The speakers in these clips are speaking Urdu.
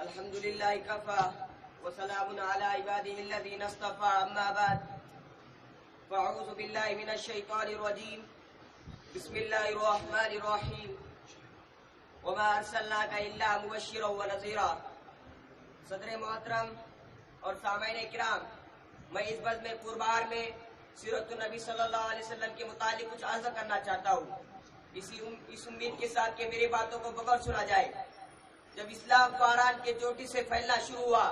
الحمد لله كفى وسلام على عباده الذين اصطفى اما بعد فاعوذ بالله من الشيطان الرجيم بسم الله الرحمن الرحيم وما ارسلناك الا مبشرا ونذيرا. صدر محترم اور سامعین کرام، میں اس بزم میں پربار میں سیرت النبی صلی اللہ علیہ وسلم کے متعلق کچھ عرض کرنا چاہتا ہوں، اس امید کے ساتھ کہ میری باتوں کو بغور سنا جائے. جب اسلام فاران کے چوٹی سے پھیلنا شروع ہوا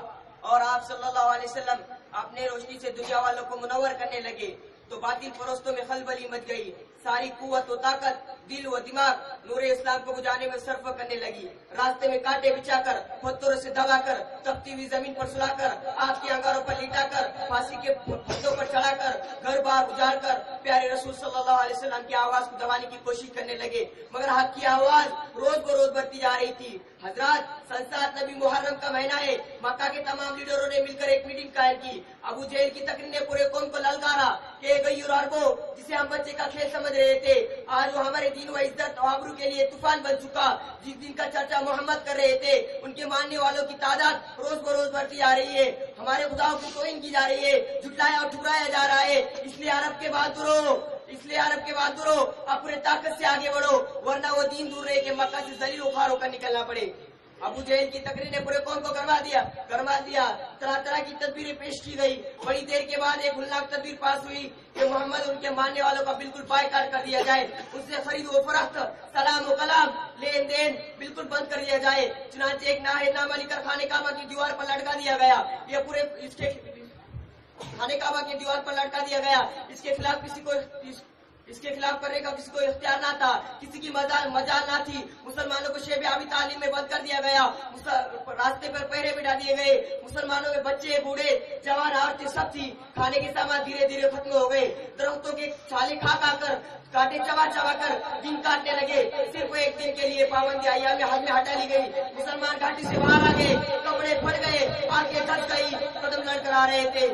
اور آپ صلی اللہ علیہ وسلم اپنے روشنی سے دنیا والوں کو منور کرنے لگے تو باطل پرستوں میں خلبلی مچ گئی. ساری قوت و طاقت، دل و دماغ نور اسلام کو بجانے میں صرف کرنے لگی. راستے میں کانٹے بچھا کر، پتھروں سے دبا کر، تپتی ہوئی زمین پر سلا کر، آگ کے انگاروں پر لٹا کر، پھانسی کے پھندوں پر چڑھا کر، گھر بار اجاڑ کر پیارے رسول صلی اللہ علیہ وسلم کی آواز کو دبانے کی کوشش کرنے لگے. مگر حق کی آواز روز بروز بڑھتی جا رہی تھی. حضرات، سنسات نبی محرم کا مہینہ ہے. مکہ کے تمام لیڈروں نے مل کر ایک میٹنگ قائم کی. ابو جہل کی تقریر نے پورے قوم کو للکارا کہ غیور عربوں، جسے ہم بچے کا کھیل سمجھ رہے تھے، آج وہ ہمارے دین و عزت و آبرو کے لیے طوفان بن چکا. جس دن کا چرچا محمد کر رہے تھے، ان کے ماننے والوں کی تعداد روز بروز بڑھتی جا رہی ہے. ہمارے خداؤں کی توہین کی جا رہی ہے، جھٹلایا اور ٹھکرایا جا رہا ہے. اس لیے عرب کے بہادروں اپنے طاقت سے آگے بڑھو، ورنہ وہ دین دور رہے کہ مکہ سے ذلیل و خوار ہو کر نکلنا پڑے. ابو جہل کی تقریر نے پورے قوم کو گرما دیا. طرح طرح کی تدبیریں پیش کی گئی. بڑی دیر کے بعد ایک ہولناک تدبیر پاس ہوئی کہ محمد اور ان کے ماننے والوں کا بالکل بائیکاٹ کر دیا جائے. ان سے خرید و فروخت، سلام و کلام، لین دین بالکل بند کر دیا جائے. چنانچہ ایک نامہ لکھ کر خانہ کعبہ کی دیوار پر لٹکا دیا گیا. یہ پورے خانہ کعبہ کی دیوار پر لٹکا دیا گیا. اس کے خلاف کرنے کا کسی کو اختیار نہ تھا، کسی کی مجال نہ تھی. مسلمانوں کو شیب آبی تعلیم میں بند کر دیا گیا. راستے پر پہرے بٹھا دیے گئے. مسلمانوں میں بچے، بوڑھے، جوان، عورتیں سب تھی. کھانے کے سامان دھیرے دھیرے ختم ہو گئے. درختوں کے چھالے کھا کر، کانٹے چبا کر دن کاٹنے لگے. صرف ایک دن کے لیے پابندی ایام حج میں ہٹا لی گئی. مسلمان گھاٹی سے باہر آ گئے، کپڑے پھٹ گئے، آنکھیں دھس گئی، قدم لڑ کر آ رہے تھے.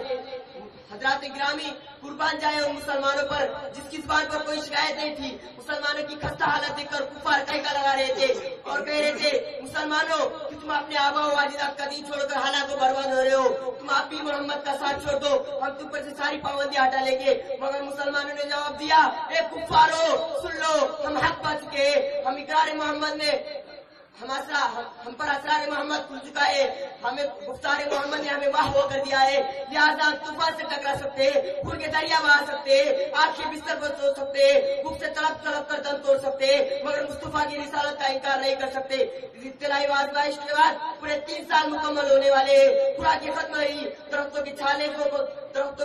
حضرات گرامی، قربان جائے ان مسلمانوں پر جس کی زبان پر کوئی شکایت نہیں تھی. مسلمانوں کی خستہ حالت دیکھ کر کفار کہکا لگا رہے تھے اور کہہ رہے تھے، مسلمانوں کہ تم اپنے آبا و اجداد کا دین چھوڑ کر حالات کو برباد ہو رہے ہو. تم آپ بھی محمد کا ساتھ چھوڑ دو، ہم تم پر سے ساری پابندیاں ہٹا لیں گے. مگر مسلمانوں نے جواب دیا، اے کفارو سن لو، ہم حق پا چکے ہیں. ہم اقرار محمد میں ہم پر اسرار محمد کھل چکا ہے. ہمیں گفتار محمد نے ہمیں واہ ہو کر دیا ہے. لہٰذا طوفان سے ٹکرا سکتے ہیں، خون کے دریا بہا سکتے ہیں، آگ کے بستر پر سو سکتے ہیں، بھوک سے تڑپ کر دم توڑ سکتے ہیں، مگر مصطفیٰ کی رسالت کا انکار نہیں کر سکتے. ابتدائی آزمائش کے بعد پورے 3 سال مکمل ہونے والے ہیں. خوراکیں ختم رہی، درختوں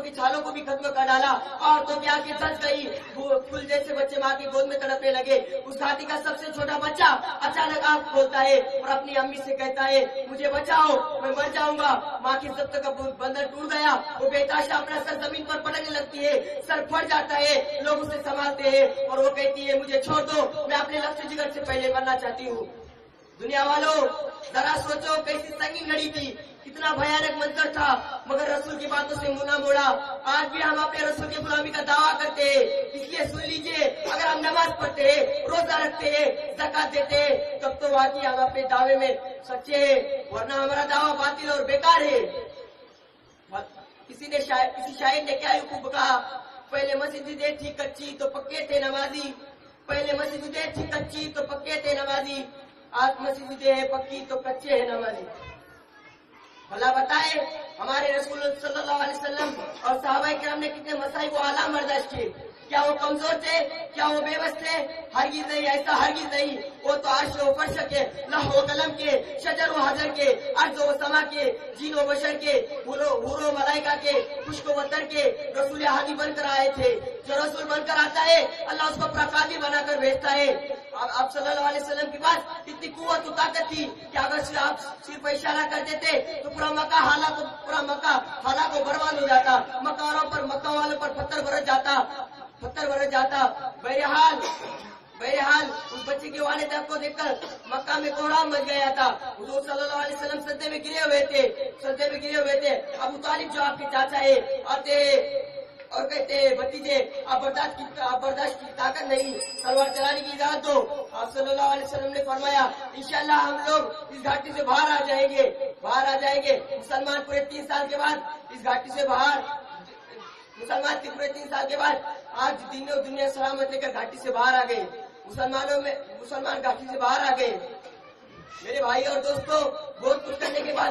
کی چھالوں کو بھی ختم کر ڈالا. عورتوں کی آنکھیں دھس گئی، پھول جیسے بچے ماں کی گود میں تڑپنے لگے. اس گھاٹی کا سب سے چھوٹا بچہ اچانک آنکھ کھولتا ہے اور اپنی امی سے کہتا ہے، مجھے بچاؤ، میں مر جاؤں گا. ماں کی ضبط کا بندر ٹوٹ گیا. وہ بےتاشا اپنا سر زمین پر پٹکنے لگتی ہے، سر پھٹ جاتا ہے. لوگ اسے سنبھالتے ہیں اور وہ کہتی ہے، مجھے چھوڑ دو، میں اپنے لفظ جگر سے پہلے مرنا چاہتی ہوں. دنیا والوں، ذرا سوچو کیسی سنگین گھڑی تھی، کتنا بھیانک منظر تھا، مگر رسول کی باتوں سے منہ نہ موڑا. آج بھی ہم اپنے رسول کی غلامی کا دعویٰ کرتے ہیں. اس لیے سن لیجئے، اگر ہم نماز پڑھتے ہیں، روزہ رکھتے ہیں، زکات دیتے ہیں، تب تو واقعی ہم اپنے دعوے میں سچے ہیں، ورنہ ہمارا دعویٰ باطل اور بیکار ہے. کسی شاعر نے کیا خوب کہا، پہلے مسجدیں تھی کچی تو پکے تھے نمازی. آج مسجدیں ہیں پکی تو کچے ہیں نمازی. بھلا بتائے، ہمارے رسول صلی اللہ علیہ وسلم اور صحابہ کرام نے کتنے مصائب و آلام برداشت کیے. کیا وہ کمزور تھے؟ کیا وہ بے بس تھے؟ ہرگز نہیں، ایسا ہرگز نہیں. وہ تو عرش و فرش کے، لوح و قلم کے، شجر و حجر کے، ارض و سما کے، جن و بشر کے، حور و ملائکہ کے، خشک و وتر کے رسول ہادی بن کر آئے تھے. جو رسول بن کر آتا ہے، اللہ اس کو اپنا قاضی بنا کر بھیجتا ہے. آپ صلی اللہ علیہ وسلم کے پاس اتنی قوت و طاقت تھی کہ اگر آپ صرف اشارہ کر دیتے تو پورا مکہ حالات کو برباد ہو جاتا. مکہ والوں پر پتھر برس جاتا. بہرحال اس بچے کے والد کو دیکھ کر مکہ میں کوہرام مچ گیا تھا. حضور صلی اللہ علیہ وسلم سجدے میں گرے ہوئے تھے. ابو طالب جو آپ کے چاچا ہے اور کہتے ہیں بھتیجے آپ برداشت کی طاقت نہیں، تلوار چلانے کی اجازت دو. آپ صلی اللہ علیہ وسلم نے فرمایا انشاءاللہ ہم لوگ اس گھاٹی سے باہر آ جائیں گے. مسلمان پورے 3 سال کے بعد اس گھاٹی سے باہر، مسلمان کے پورے 3 سال کے بعد آج دین و دنیا سلامت لے کر گھاٹی سے باہر آ گئے. مسلمان گھاٹی سے باہر آ گئے. میرے بھائی اور دوستوں، بہت کچھ کرنے کے بعد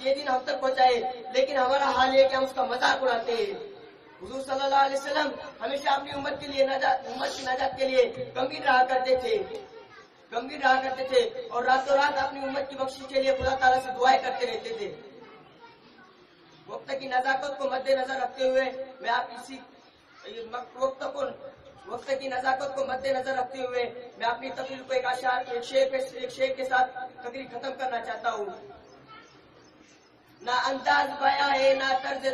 یہ دن ہم تک پہنچائے، لیکن ہمارا حال ہے کہ ہم اس کا مذاق اڑاتے ہیں. حضور صلی اللہ علیہ وسلم ہمیشہ اپنی امت کی نجات کے لیے گمگین رہا کرتے تھے اور راتوں رات اپنی امت کی بخشش کے لیے خدا تعالیٰ سے دعائیں کرتے رہتے تھے. وقت کی نزاکت کو مد نظر رکھتے ہوئے میں اپنی تقریر کو ایک شعر کے ساتھ تقریر ختم کرنا چاہتا ہوں. نہ انداز بیاں ہے نہ طرز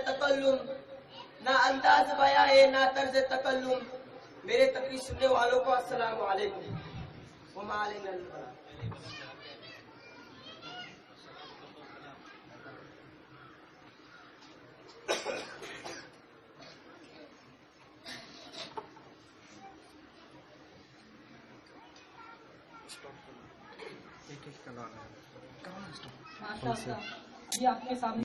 تکلم، میرے تقریر سننے والوں کو السلام علیکم. وما علینا البلاغ. یہ آپ کے سامنے